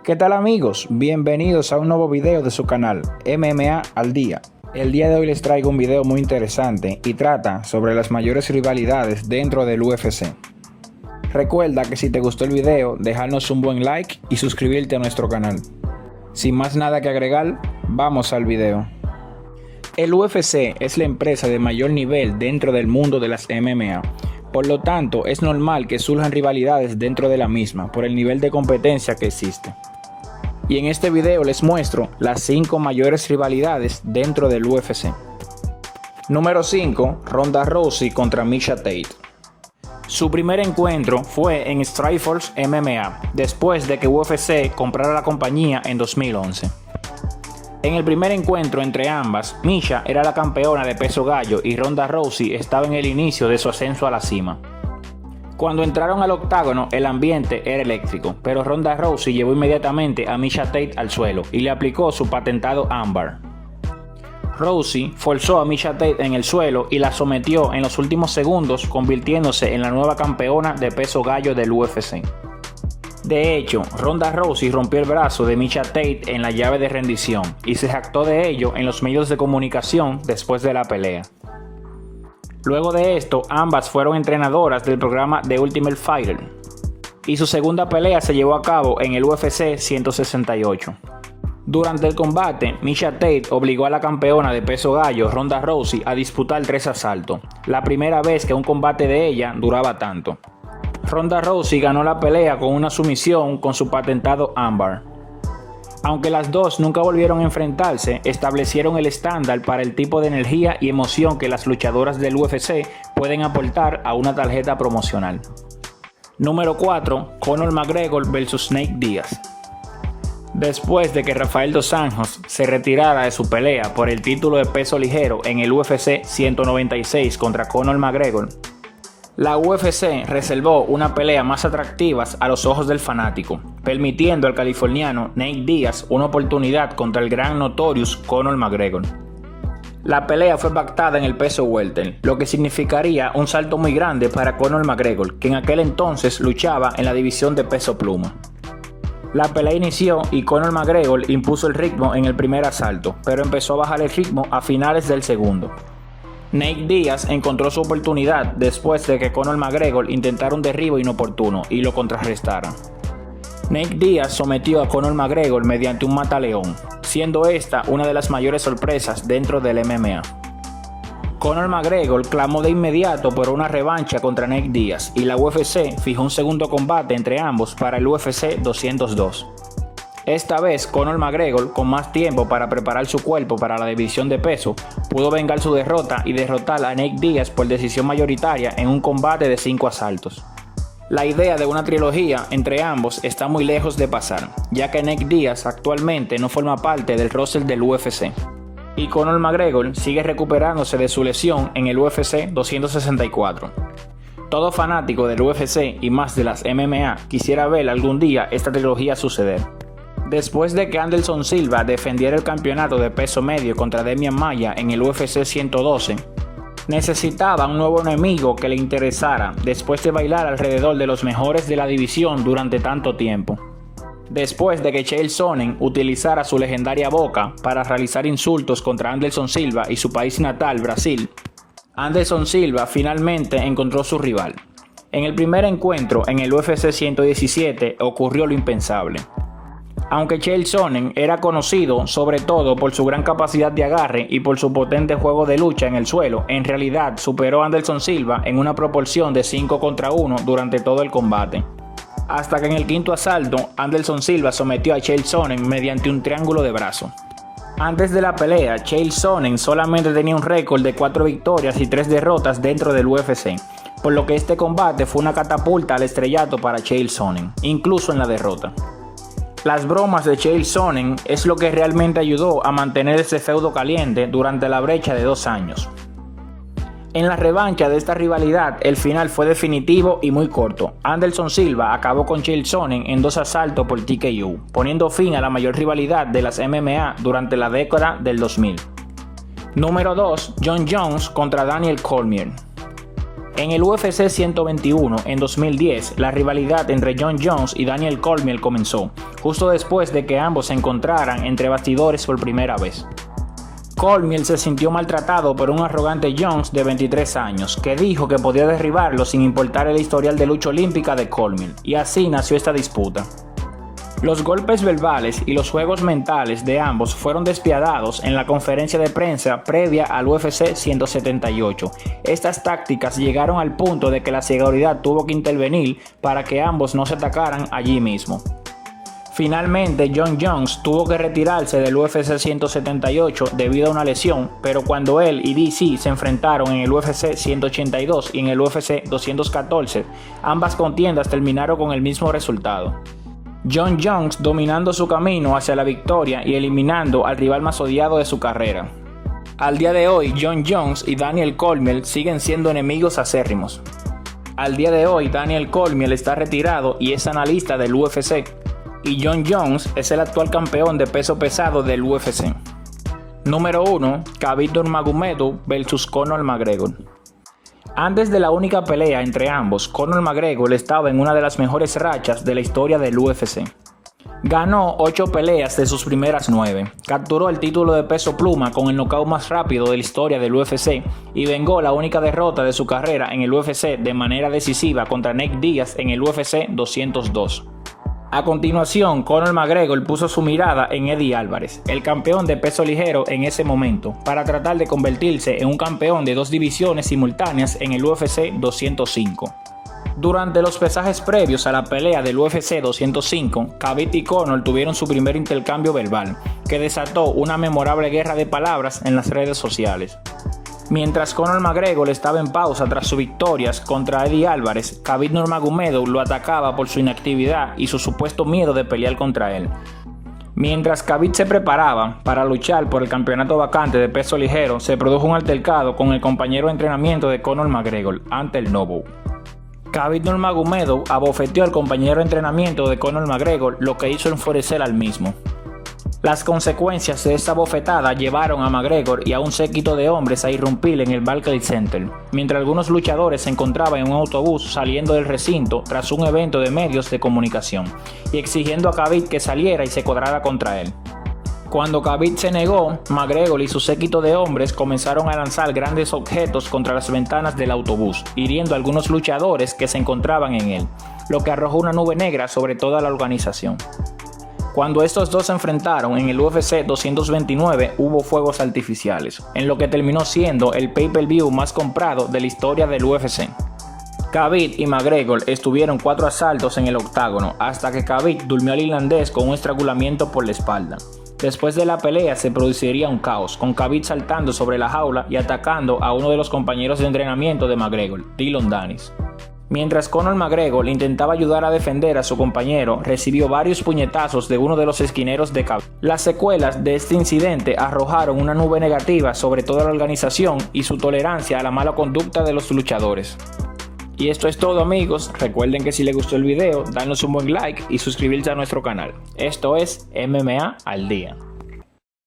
¿Qué tal amigos? Bienvenidos a un nuevo video de su canal MMA al Día. El día de hoy les traigo un video muy interesante y trata sobre las mayores rivalidades dentro del UFC. Recuerda que si te gustó el video, dejarnos un buen like y suscribirte a nuestro canal. Sin más nada que agregar, vamos al video. El UFC es la empresa de mayor nivel dentro del mundo de las MMA. Por lo tanto, es normal que surjan rivalidades dentro de la misma por el nivel de competencia que existe. Y en este video les muestro las 5 mayores rivalidades dentro del UFC. Número 5. Ronda Rousey contra Miesha Tate. Su primer encuentro fue en Strikeforce MMA, después de que UFC comprara la compañía en 2011. En el primer encuentro entre ambas, Miesha era la campeona de peso gallo y Ronda Rousey estaba en el inicio de su ascenso a la cima. Cuando entraron al octágono, el ambiente era eléctrico, pero Ronda Rousey llevó inmediatamente a Miesha Tate al suelo y le aplicó su patentado armbar. Rousey forzó a Miesha Tate en el suelo y la sometió en los últimos segundos, convirtiéndose en la nueva campeona de peso gallo del UFC. De hecho, Ronda Rousey rompió el brazo de Miesha Tate en la llave de rendición y se jactó de ello en los medios de comunicación después de la pelea. Luego de esto, ambas fueron entrenadoras del programa The Ultimate Fighter y su segunda pelea se llevó a cabo en el UFC 168. Durante el combate, Miesha Tate obligó a la campeona de peso gallo Ronda Rousey a disputar 3 asaltos, la primera vez que un combate de ella duraba tanto. Ronda Rousey ganó la pelea con una sumisión con su patentado armbar. Aunque las dos nunca volvieron a enfrentarse, establecieron el estándar para el tipo de energía y emoción que las luchadoras del UFC pueden aportar a una tarjeta promocional. Número 4. Conor McGregor vs Nate Diaz. Después de que Rafael dos Anjos se retirara de su pelea por el título de peso ligero en el UFC 196 contra Conor McGregor, la UFC reservó una pelea más atractiva a los ojos del fanático, permitiendo al californiano Nate Diaz una oportunidad contra el gran Notorious Conor McGregor. La pelea fue pactada en el peso welter, lo que significaría un salto muy grande para Conor McGregor, que en aquel entonces luchaba en la división de peso pluma. La pelea inició y Conor McGregor impuso el ritmo en el primer asalto, pero empezó a bajar el ritmo a finales del segundo. Nate Diaz encontró su oportunidad después de que Conor McGregor intentara un derribo inoportuno y lo contrarrestara. Nate Diaz sometió a Conor McGregor mediante un mataleón, siendo esta una de las mayores sorpresas dentro del MMA. Conor McGregor clamó de inmediato por una revancha contra Nate Diaz y la UFC fijó un segundo combate entre ambos para el UFC 202. Esta vez, Conor McGregor, con más tiempo para preparar su cuerpo para la división de peso, pudo vengar su derrota y derrotar a Nate Diaz por decisión mayoritaria en un combate de 5 asaltos. La idea de una trilogía entre ambos está muy lejos de pasar, ya que Nate Diaz actualmente no forma parte del roster del UFC. Y Conor McGregor sigue recuperándose de su lesión en el UFC 264. Todo fanático del UFC y más de las MMA quisiera ver algún día esta trilogía suceder. Después de que Anderson Silva defendiera el campeonato de peso medio contra Demian Maia en el UFC 112, necesitaba un nuevo enemigo que le interesara después de bailar alrededor de los mejores de la división durante tanto tiempo. Después de que Chael Sonnen utilizara su legendaria boca para realizar insultos contra Anderson Silva y su país natal, Brasil, Anderson Silva finalmente encontró su rival. En el primer encuentro en el UFC 117 ocurrió lo impensable. Aunque Chael Sonnen era conocido sobre todo por su gran capacidad de agarre y por su potente juego de lucha en el suelo, en realidad superó a Anderson Silva en una proporción de 5 contra 1 durante todo el combate. Hasta que en el quinto asalto, Anderson Silva sometió a Chael Sonnen mediante un triángulo de brazo. Antes de la pelea, Chael Sonnen solamente tenía un récord de 4 victorias y 3 derrotas dentro del UFC, por lo que este combate fue una catapulta al estrellato para Chael Sonnen, incluso en la derrota. Las bromas de Chael Sonnen es lo que realmente ayudó a mantener ese feudo caliente durante la brecha de 2 años. En la revancha de esta rivalidad, el final fue definitivo y muy corto. Anderson Silva acabó con Chael Sonnen en 2 asaltos por TKO, poniendo fin a la mayor rivalidad de las MMA durante la década del 2000. Número 2. Jon Jones contra Daniel Cormier. En el UFC 121, en 2010, la rivalidad entre Jon Jones y Daniel Cormier comenzó, justo después de que ambos se encontraran entre bastidores por primera vez. Cormier se sintió maltratado por un arrogante Jones de 23 años, que dijo que podía derribarlo sin importar el historial de lucha olímpica de Cormier, y así nació esta disputa. Los golpes verbales y los juegos mentales de ambos fueron despiadados en la conferencia de prensa previa al UFC 178. Estas tácticas llegaron al punto de que la seguridad tuvo que intervenir para que ambos no se atacaran allí mismo. Finalmente, Jon Jones tuvo que retirarse del UFC 178 debido a una lesión, pero cuando él y DC se enfrentaron en el UFC 182 y en el UFC 214, ambas contiendas terminaron con el mismo resultado. Jon Jones dominando su camino hacia la victoria y eliminando al rival más odiado de su carrera. Al día de hoy, Jon Jones y Daniel Cormier siguen siendo enemigos acérrimos. Al día de hoy, Daniel Cormier está retirado y es analista del UFC, y Jon Jones es el actual campeón de peso pesado del UFC. Número 1. Khabib Nurmagomedov vs Conor McGregor. Antes de la única pelea entre ambos, Conor McGregor estaba en una de las mejores rachas de la historia del UFC. Ganó 8 peleas de sus primeras 9, capturó el título de peso pluma con el nocaut más rápido de la historia del UFC y vengó la única derrota de su carrera en el UFC de manera decisiva contra Nate Diaz en el UFC 202. A continuación, Conor McGregor puso su mirada en Eddie Álvarez, el campeón de peso ligero en ese momento, para tratar de convertirse en un campeón de 2 divisiones simultáneas en el UFC 205. Durante los pesajes previos a la pelea del UFC 205, Khabib y Conor tuvieron su primer intercambio verbal, que desató una memorable guerra de palabras en las redes sociales. Mientras Conor McGregor estaba en pausa tras sus victorias contra Eddie Álvarez, Khabib Nurmagomedov lo atacaba por su inactividad y su supuesto miedo de pelear contra él. Mientras Khabib se preparaba para luchar por el campeonato vacante de peso ligero, se produjo un altercado con el compañero de entrenamiento de Conor McGregor, Ante Lobov. Khabib Nurmagomedov abofeteó al compañero de entrenamiento de Conor McGregor, lo que hizo enfurecer al mismo. Las consecuencias de esta bofetada llevaron a McGregor y a un séquito de hombres a irrumpir en el Barclays Center, mientras algunos luchadores se encontraban en un autobús saliendo del recinto tras un evento de medios de comunicación, y exigiendo a Khabib que saliera y se cuadrara contra él. Cuando Khabib se negó, McGregor y su séquito de hombres comenzaron a lanzar grandes objetos contra las ventanas del autobús, hiriendo a algunos luchadores que se encontraban en él, lo que arrojó una nube negra sobre toda la organización. Cuando estos dos se enfrentaron en el UFC 229 hubo fuegos artificiales, en lo que terminó siendo el pay-per-view más comprado de la historia del UFC. Khabib y McGregor estuvieron 4 asaltos en el octágono, hasta que Khabib durmió al irlandés con un estrangulamiento por la espalda. Después de la pelea se produciría un caos, con Khabib saltando sobre la jaula y atacando a uno de los compañeros de entrenamiento de McGregor, Dillon Danis. Mientras Conor McGregor intentaba ayudar a defender a su compañero, recibió varios puñetazos de uno de los esquineros de Khabib. Las secuelas de este incidente arrojaron una nube negativa sobre toda la organización y su tolerancia a la mala conducta de los luchadores. Y esto es todo, amigos. Recuerden que si les gustó el video, danos un buen like y suscribirse a nuestro canal. Esto es MMA al Día.